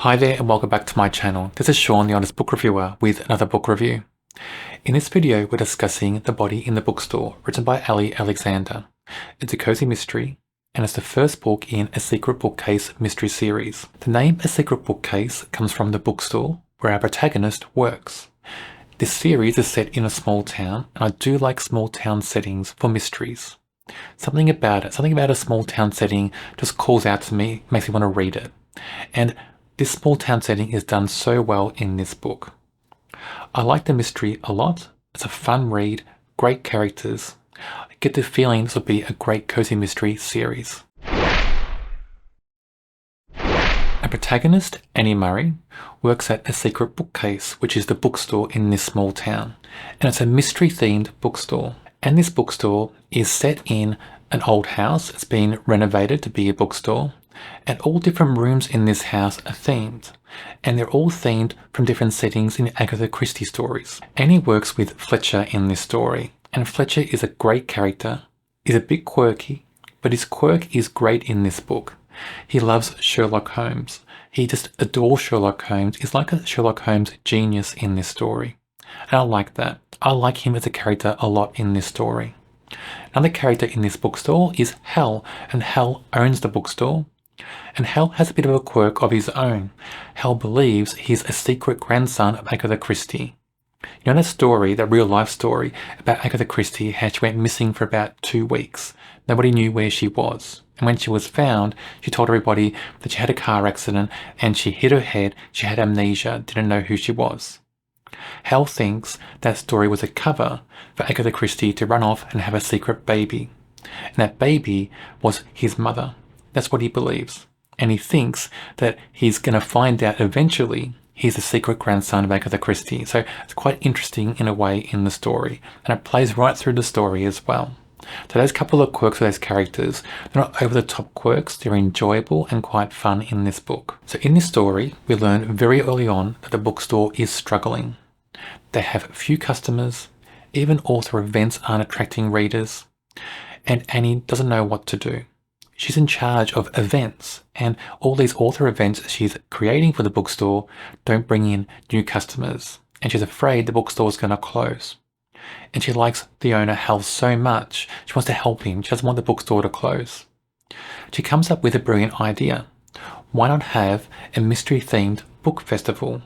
Hi there and welcome back to my channel. This is Sean, the Honest Book Reviewer, with another book review. In this video, we're discussing The Body in the Bookstore, written by Ellie Alexander. It's a cozy mystery, and it's the first book in A Secret Bookcase mystery series. The name A Secret Bookcase comes from the bookstore, where our protagonist works. This series is set in a small town, and I do like small town settings for mysteries. Something about a small town setting just calls out to me, makes me want to read it. And this small town setting is done so well in this book. I like the mystery a lot. It's a fun read, great characters. I get the feeling this will be a great cozy mystery series. Our protagonist, Annie Murray, works at A Secret Bookcase, which is the bookstore in this small town. And it's a mystery-themed bookstore. And this bookstore is set in an old house. It's been renovated to be a bookstore. And all different rooms in this house are themed. And they're all themed from different settings in Agatha Christie stories. Annie works with Fletcher in this story. And Fletcher is a great character. He's a bit quirky, but his quirk is great in this book. He loves Sherlock Holmes. He just adores Sherlock Holmes. He's like a Sherlock Holmes genius in this story. And I like that. I like him as a character a lot in this story. Another character in this bookstore is Hal, and Hal owns the bookstore. And Hal has a bit of a quirk of his own. Hal believes he's a secret grandson of Agatha Christie. You know that story, that real life story about Agatha Christie, how she went missing for about 2 weeks. Nobody knew where she was. And when she was found, she told everybody that she had a car accident and she hit her head, she had amnesia, didn't know who she was. Hal thinks that story was a cover for Agatha Christie to run off and have a secret baby. And that baby was his mother. That's what he believes. And he thinks that he's going to find out eventually he's the secret grandson of Agatha Christie. So it's quite interesting in a way in the story. And it plays right through the story as well. So there's a couple of quirks of those characters. They're not over-the-top quirks. They're enjoyable and quite fun in this book. So in this story, we learn very early on that the bookstore is struggling. They have few customers. Even author events aren't attracting readers. And Annie doesn't know what to do. She's in charge of events, and all these author events she's creating for the bookstore don't bring in new customers, and she's afraid the bookstore is going to close. And she likes the owner, Hal, so much, she wants to help him. She doesn't want the bookstore to close. She comes up with a brilliant idea. Why not have a mystery-themed book festival?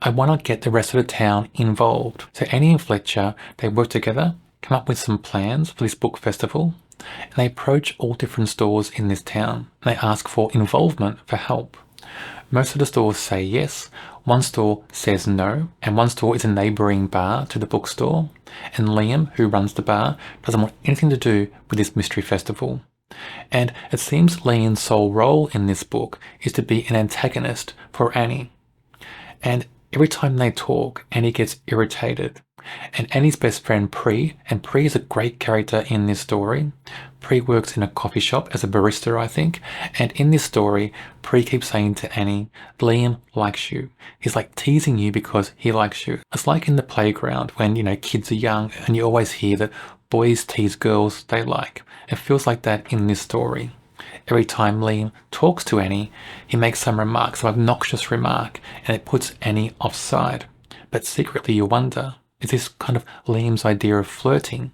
And why not get the rest of the town involved? So Annie and Fletcher, they work together, come up with some plans for this book festival, and they approach all different stores in this town. They ask for involvement, for help. Most of the stores say yes, one store says no, and one store is a neighbouring bar to the bookstore, and Liam, who runs the bar, doesn't want anything to do with this mystery festival. And it seems Liam's sole role in this book is to be an antagonist for Annie. And every time they talk, Annie gets irritated. And Annie's best friend Pri, and Pri is a great character in this story. Pri works in a coffee shop as a barista, I think. And in this story, Pri keeps saying to Annie, Liam likes you. He's like teasing you because he likes you. It's like in the playground when, kids are young and you always hear that boys tease girls they like. It feels like that in this story. Every time Liam talks to Annie, he makes some remark, some obnoxious remark, and it puts Annie offside. But secretly you wonder, is this kind of Liam's idea of flirting?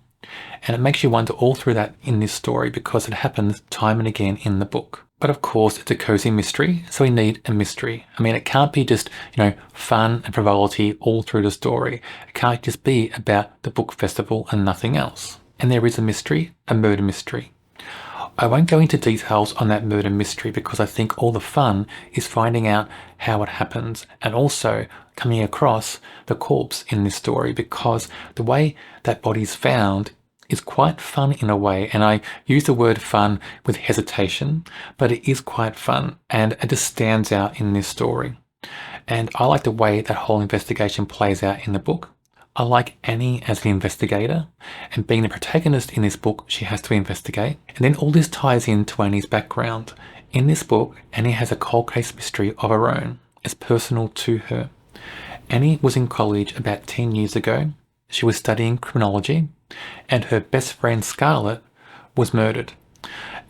And it makes you wonder all through that in this story because it happens time and again in the book. But of course, it's a cozy mystery, so we need a mystery. I mean, it can't be just, fun and frivolity all through the story. It can't just be about the book festival and nothing else. And there is a mystery, a murder mystery. I won't go into details on that murder mystery because I think all the fun is finding out how it happens and also coming across the corpse in this story because the way that body's found is quite fun in a way, and I use the word fun with hesitation, but it is quite fun and it just stands out in this story. And I like the way that whole investigation plays out in the book. I like Annie as the investigator, and being the protagonist in this book, she has to investigate. And then all this ties into Annie's background. In this book, Annie has a cold case mystery of her own. It's personal to her. Annie was in college about 10 years ago. She was studying criminology, and her best friend Scarlett was murdered.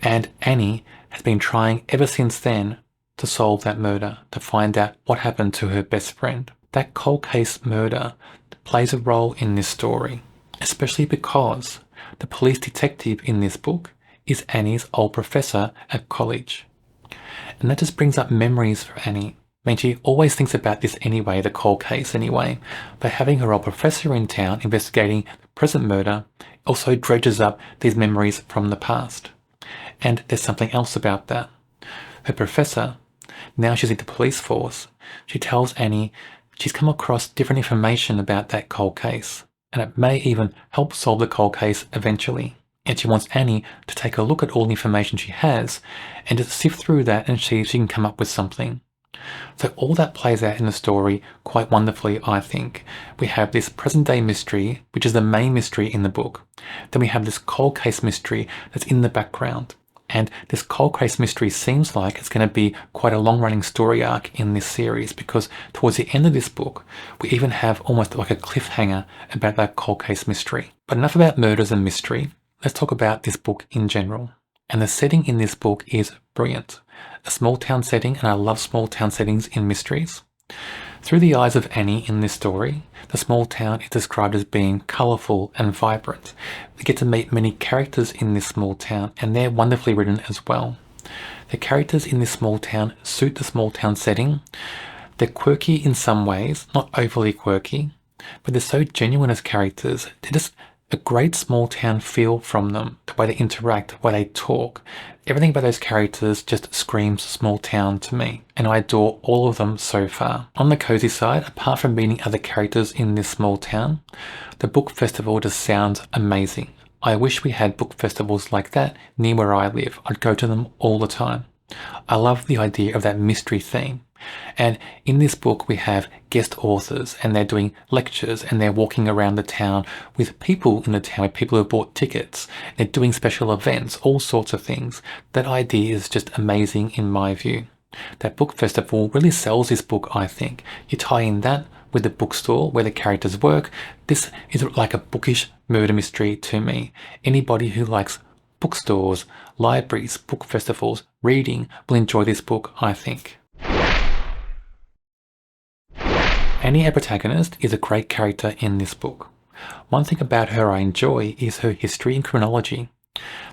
And Annie has been trying ever since then to solve that murder, to find out what happened to her best friend. That cold case murder plays a role in this story, especially because the police detective in this book is Annie's old professor at college. And that just brings up memories for Annie. I mean, she always thinks about this anyway, the cold case anyway, but having her old professor in town investigating the present murder also dredges up these memories from the past. And there's something else about that. Her professor, now she's in the police force, she tells Annie she's come across different information about that cold case, and it may even help solve the cold case eventually. And she wants Annie to take a look at all the information she has and just sift through that and see if she can come up with something. So all that plays out in the story quite wonderfully, I think. We have this present day mystery, which is the main mystery in the book. Then we have this cold case mystery that's in the background. And this cold case mystery seems like it's going to be quite a long-running story arc in this series, because towards the end of this book, we even have almost like a cliffhanger about that cold case mystery. But enough about murders and mystery. Let's talk about this book in general. And the setting in this book is brilliant. A small town setting, and I love small town settings in mysteries. Through the eyes of Annie in this story, the small town is described as being colourful and vibrant. We get to meet many characters in this small town, and they're wonderfully written as well. The characters in this small town suit the small town setting. They're quirky in some ways, not overly quirky, but they're so genuine as characters. They're just a great small town feel from them, the way they interact, the way they talk. Everything about those characters just screams small town to me, and I adore all of them so far. On the cozy side, apart from meeting other characters in this small town, the book festival just sounds amazing. I wish we had book festivals like that near where I live. I'd go to them all the time. I love the idea of that mystery theme. And in this book we have guest authors, and they're doing lectures, and they're walking around the town with people in the town, with people who have bought tickets. They're doing special events, all sorts of things. That idea is just amazing in my view. That book festival really sells this book, I think. You tie in that with the bookstore where the characters work. This is like a bookish murder mystery to me. Anybody who likes bookstores, libraries, book festivals, reading will enjoy this book, I think. Annie, our protagonist, is a great character in this book. One thing about her I enjoy is her history and chronology.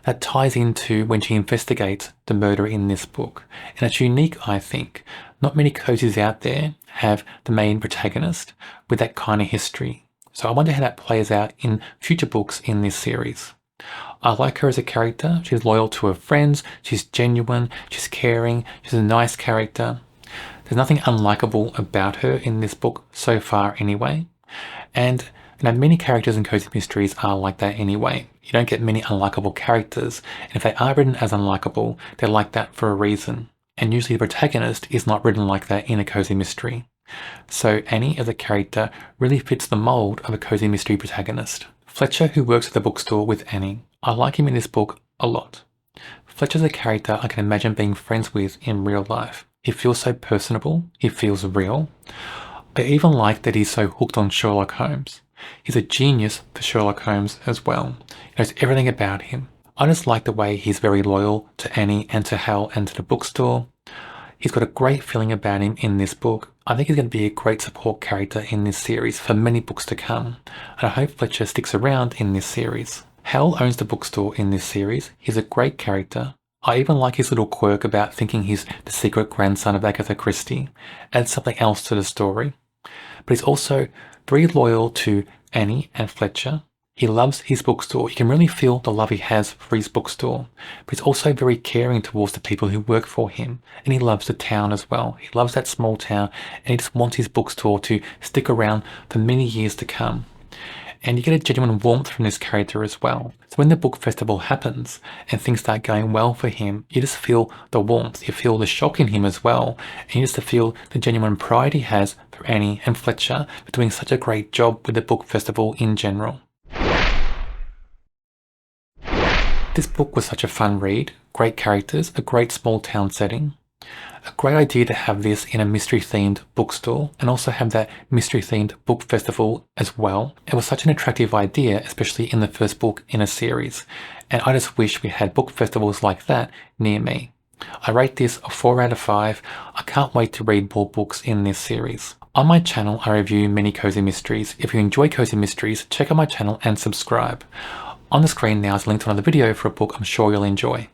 That ties into when she investigates the murder in this book. And it's unique, I think. Not many cozies out there have the main protagonist with that kind of history. So I wonder how that plays out in future books in this series. I like her as a character. She's loyal to her friends. She's genuine. She's caring. She's a nice character. There's nothing unlikable about her in this book so far anyway. And many characters in cozy mysteries are like that anyway. You don't get many unlikable characters. And if they are written as unlikable, they're like that for a reason. And usually the protagonist is not written like that in a cozy mystery. So Annie as a character really fits the mold of a cozy mystery protagonist. Fletcher, who works at the bookstore with Annie, I like him in this book a lot. Fletcher's a character I can imagine being friends with in real life. He feels so personable, he feels real. I even like that he's so hooked on Sherlock Holmes. He's a genius for Sherlock Holmes as well. He knows everything about him. I just like the way he's very loyal to Annie and to Hal and to the bookstore. He's got a great feeling about him in this book. I think he's going to be a great support character in this series for many books to come. And I hope Fletcher sticks around in this series. Hal owns the bookstore in this series. He's a great character. I even like his little quirk about thinking he's the secret grandson of Agatha Christie. Adds something else to the story. But he's also very loyal to Annie and Fletcher. He loves his bookstore. You can really feel the love he has for his bookstore. But he's also very caring towards the people who work for him. And he loves the town as well. He loves that small town, and he just wants his bookstore to stick around for many years to come. And you get a genuine warmth from this character as well. So when the book festival happens and things start going well for him, you just feel the warmth, you feel the shock in him as well, and you just feel the genuine pride he has for Annie and Fletcher for doing such a great job with the book festival in general. This book was such a fun read, great characters, a great small town setting. A great idea to have this in a mystery-themed bookstore and also have that mystery-themed book festival as well. It was such an attractive idea, especially in the first book in a series. And I just wish we had book festivals like that near me. I rate this a 4 out of 5. I can't wait to read more books in this series. On my channel, I review many cozy mysteries. If you enjoy cozy mysteries, check out my channel and subscribe. On the screen now is a link to another video for a book I'm sure you'll enjoy.